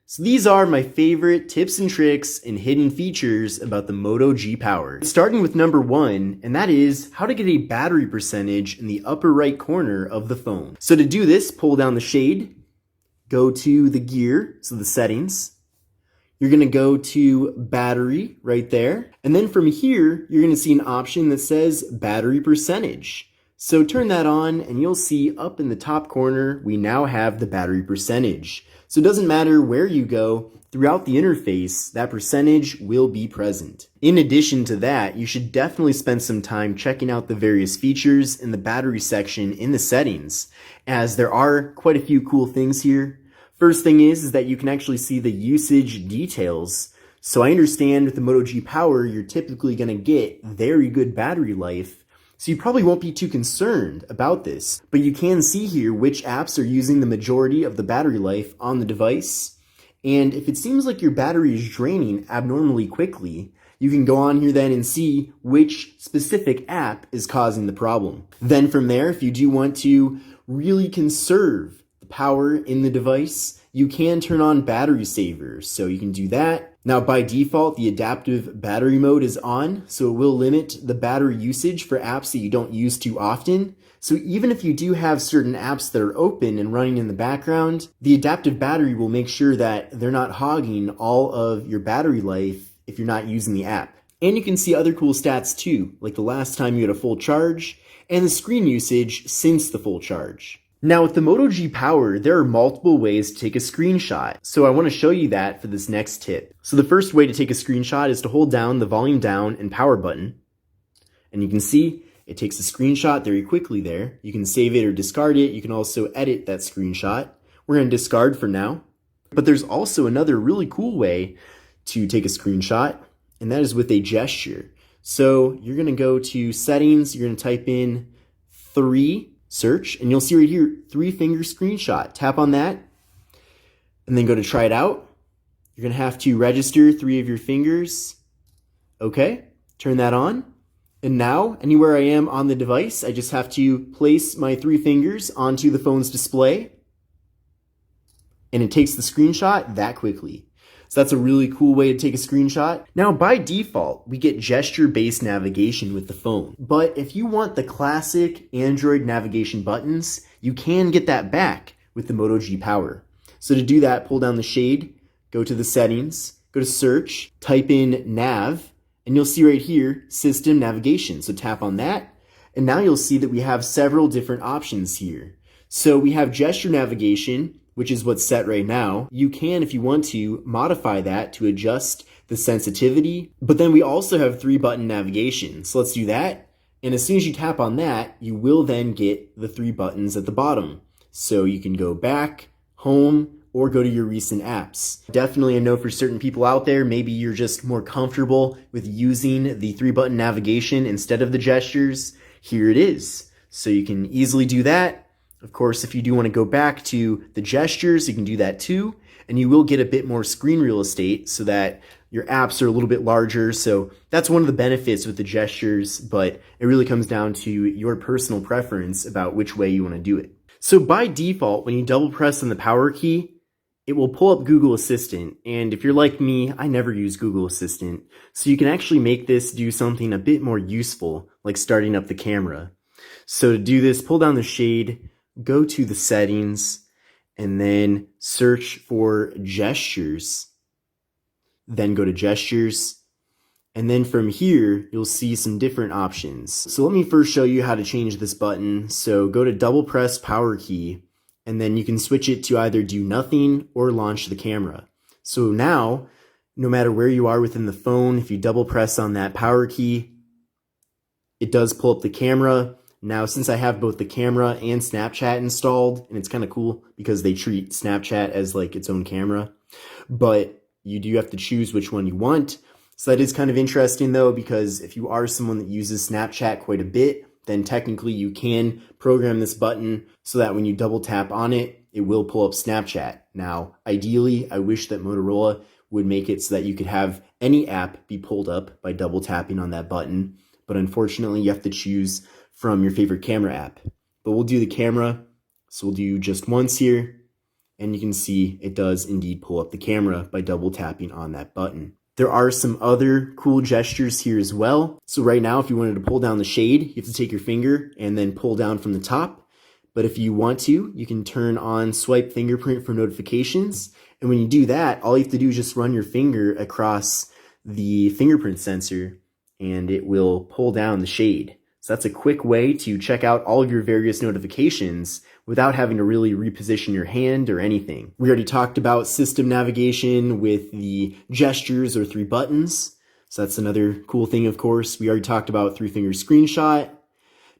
So these are my favorite tips and tricks and hidden features about the Moto G Power. Starting with number 1, and that is how to get a battery percentage in the upper right corner of the phone. So to do this, pull down the shade, go to the gear, so the settings. You're gonna go to battery right there. And then from here, you're gonna see an option that says battery percentage. So turn that on and you'll see up in the top corner, we now have the battery percentage. So it doesn't matter where you go, throughout the interface, that percentage will be present. In addition to that, you should definitely spend some time checking out the various features in the battery section in the settings, as there are quite a few cool things here. First thing is that you can actually see the usage details. So I understand with the Moto G Power, you're typically gonna get very good battery life, so you probably won't be too concerned about this, but you can see here which apps are using the majority of the battery life on the device. And if it seems like your battery is draining abnormally quickly, you can go on here then and see which specific app is causing the problem. Then from there, if you do want to really conserve the power in the device, you can turn on battery savers, so you can do that. Now by default, the adaptive battery mode is on, so it will limit the battery usage for apps that you don't use too often. So even if you do have certain apps that are open and running in the background, the adaptive battery will make sure that they're not hogging all of your battery life if you're not using the app. And you can see other cool stats too, like the last time you had a full charge and the screen usage since the full charge. Now with the Moto G Power, there are multiple ways to take a screenshot. So I want to show you that for this next tip. So the first way to take a screenshot is to hold down the volume down and power button. And you can see it takes a screenshot very quickly there. You can save it or discard it. You can also edit that screenshot. We're going to discard for now. But there's also another really cool way to take a screenshot, and that is with a gesture. So you're going to go to settings, you're going to type in 3, search, and you'll see right here, 3-finger screenshot. Tap on that, and then go to try it out. You're gonna have to register 3 of your fingers. Okay, turn that on. And now, anywhere I am on the device, I just have to place my 3 fingers onto the phone's display, and it takes the screenshot that quickly. So that's a really cool way to take a screenshot. Now by default, we get gesture-based navigation with the phone. But if you want the classic Android navigation buttons, you can get that back with the Moto G Power. So to do that, pull down the shade, go to the settings, go to search, type in nav, and you'll see right here, system navigation. So tap on that, and now you'll see that we have several different options here. So we have gesture navigation, which is what's set right now. You can, if you want to, modify that to adjust the sensitivity. But then we also have 3-button navigation. So let's do that. And as soon as you tap on that, you will then get the 3 buttons at the bottom. So you can go back, home, or go to your recent apps. Definitely, I know for certain people out there, maybe you're just more comfortable with using the 3-button navigation instead of the gestures. Here it is. So you can easily do that. Of course, if you do want to go back to the gestures, you can do that too, and you will get a bit more screen real estate so that your apps are a little bit larger. So that's one of the benefits with the gestures, but it really comes down to your personal preference about which way you want to do it. So by default, when you double press on the power key, it will pull up Google Assistant. And if you're like me, I never use Google Assistant. So you can actually make this do something a bit more useful, like starting up the camera. So to do this, pull down the shade, go to the settings, and then search for gestures. Then go to gestures. And then from here, you'll see some different options. So let me first show you how to change this button. So go to double press power key, and then you can switch it to either do nothing or launch the camera. So now, no matter where you are within the phone, if you double press on that power key, it does pull up the camera. Now, since I have both the camera and Snapchat installed, and it's kind of cool because they treat Snapchat as like its own camera, but you do have to choose which one you want. So that is kind of interesting though, because if you are someone that uses Snapchat quite a bit, then technically you can program this button so that when you double tap on it, it will pull up Snapchat. Now, ideally, I wish that Motorola would make it so that you could have any app be pulled up by double tapping on that button. But unfortunately, you have to choose from your favorite camera app. But we'll do the camera. So we'll do just once here. and you can see it does indeed pull up the camera by double tapping on that button. There are some other cool gestures here as well. So right now, if you wanted to pull down the shade, you have to take your finger and then pull down from the top. But if you want to, you can turn on swipe fingerprint for notifications. And when you do that, all you have to do is just run your finger across the fingerprint sensor and it will pull down the shade. So that's a quick way to check out all of your various notifications without having to really reposition your hand or anything. We already talked about system navigation with the gestures or 3 buttons. So that's another cool thing, of course. We already talked about 3-finger screenshot.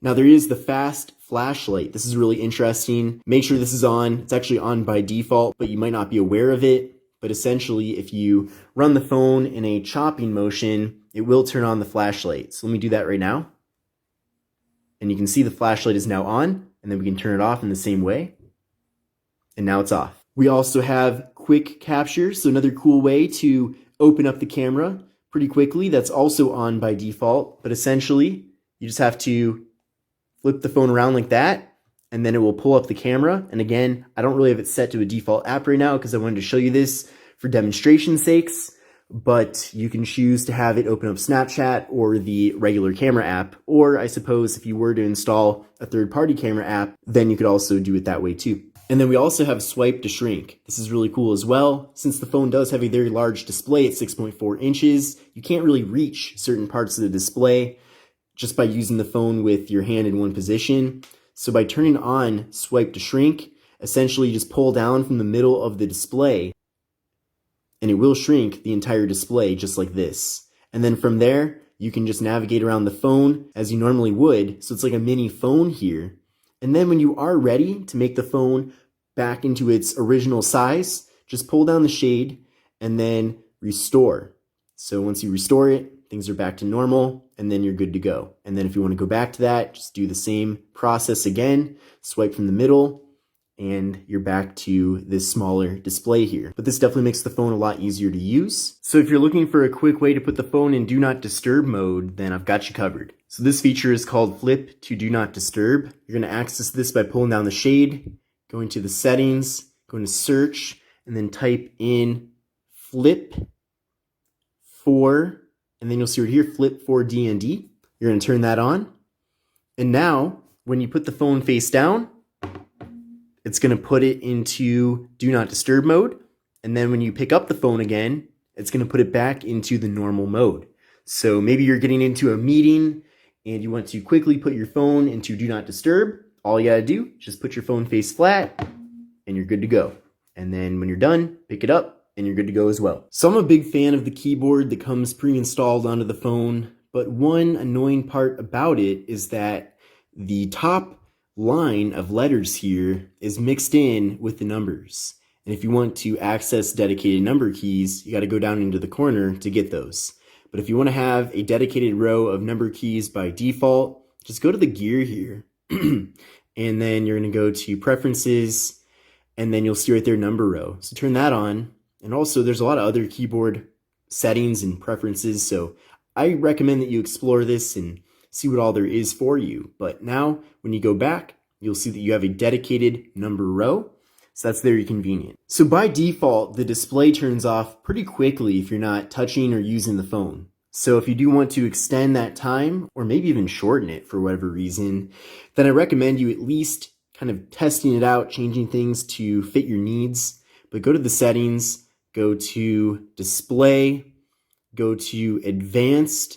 Now there is the fast flashlight. This is really interesting. Make sure this is on. It's actually on by default, but you might not be aware of it. But essentially, if you run the phone in a chopping motion, it will turn on the flashlight. So let me do that right now. And you can see the flashlight is now on, and then we can turn it off in the same way. And now it's off. We also have quick capture, so another cool way to open up the camera pretty quickly. That's also on by default, but essentially you just have to flip the phone around like that, and then it will pull up the camera. And again, I don't really have it set to a default app right now because I wanted to show you this for demonstration sakes. But you can choose to have it open up Snapchat or the regular camera app. Or I suppose if you were to install a third-party camera app, then you could also do it that way too. And then we also have swipe to shrink. This is really cool as well. Since the phone does have a very large display at 6.4 inches, you can't really reach certain parts of the display just by using the phone with your hand in one position. So by turning on swipe to shrink, essentially you just pull down from the middle of the display and it will shrink the entire display just like this. And then from there, you can just navigate around the phone as you normally would. So it's like a mini phone here. And then when you are ready to make the phone back into its original size, just pull down the shade and then restore. So once you restore it, things are back to normal and then you're good to go. And then if you want to go back to that, just do the same process again, swipe from the middle, and you're back to this smaller display here. But this definitely makes the phone a lot easier to use. So if you're looking for a quick way to put the phone in do not disturb mode, then I've got you covered. So this feature is called flip to do not disturb. You're gonna access this by pulling down the shade, going to the settings, going to search, and then type in flip for, and then you'll see right here, flip for DND. You're gonna turn that on. And now, when you put the phone face down, it's going to put it into do not disturb mode. And then when you pick up the phone again, it's going to put it back into the normal mode. So maybe you're getting into a meeting and you want to quickly put your phone into do not disturb. All you got to do is just put your phone face flat and you're good to go. And then when you're done, pick it up and you're good to go as well. So I'm a big fan of the keyboard that comes pre-installed onto the phone. But one annoying part about it is that the top line of letters here is mixed in with the numbers. And if you want to access dedicated number keys, you got to go down into the corner to get those. But if you want to have a dedicated row of number keys by default, just go to the gear here. And then you're going to go to preferences, and then you'll see right there number row. So turn that on. And also there's a lot of other keyboard settings and preferences. So I recommend that you explore this and see what all there is for you. But now when you go back, you'll see that you have a dedicated number row. So that's very convenient. So by default, the display turns off pretty quickly if you're not touching or using the phone. So if you do want to extend that time or maybe even shorten it for whatever reason, then I recommend you at least kind of testing it out, changing things to fit your needs. But go to the settings, go to display, go to advanced,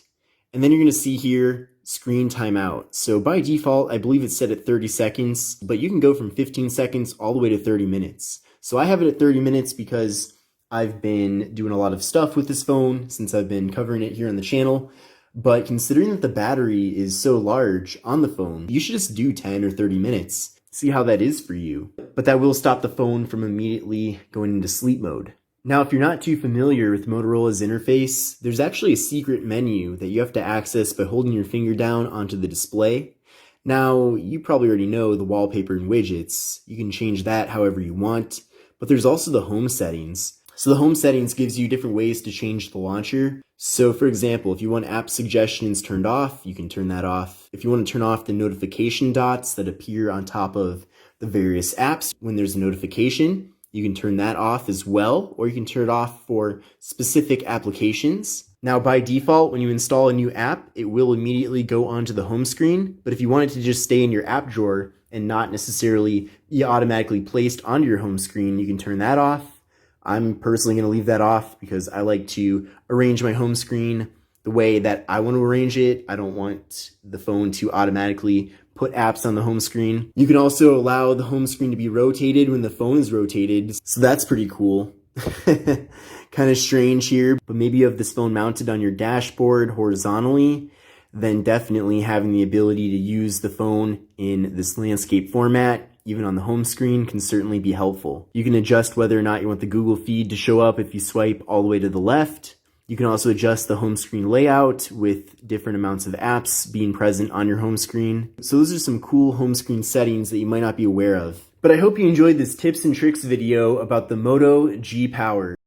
and then you're going to see here screen timeout. So by default, I believe it's set at 30 seconds, but you can go from 15 seconds all the way to 30 minutes. So I have it at 30 minutes because I've been doing a lot of stuff with this phone since I've been covering it here on the channel. But considering that the battery is so large on the phone, you should just do 10 or 30 minutes. See how that is for you. But that will stop the phone from immediately going into sleep mode. Now, if you're not too familiar with Motorola's interface, there's actually a secret menu that you have to access by holding your finger down onto the display. Now, you probably already know the wallpaper and widgets. You can change that however you want, but there's also the home settings. So the home settings gives you different ways to change the launcher. So for example, if you want app suggestions turned off, you can turn that off. If you want to turn off the notification dots that appear on top of the various apps when there's a notification, You can turn that off as well, or you can turn it off for specific applications. Now, by default, when you install a new app, it will immediately go onto the home screen. But if you want it to just stay in your app drawer and not necessarily be automatically placed onto your home screen, you can turn that off. I'm personally going to leave that off because I like to arrange my home screen the way that I want to arrange it. I don't want the phone to automatically put apps on the home screen. You can also allow the home screen to be rotated when the phone is rotated, so that's pretty cool. Kind of strange here, but maybe you have this phone mounted on your dashboard horizontally, then definitely having the ability to use the phone in this landscape format, even on the home screen, can certainly be helpful. You can adjust whether or not you want the Google feed to show up if you swipe all the way to the left. You can also adjust the home screen layout with different amounts of apps being present on your home screen. So those are some cool home screen settings that you might not be aware of. But I hope you enjoyed this tips and tricks video about the Moto G Power.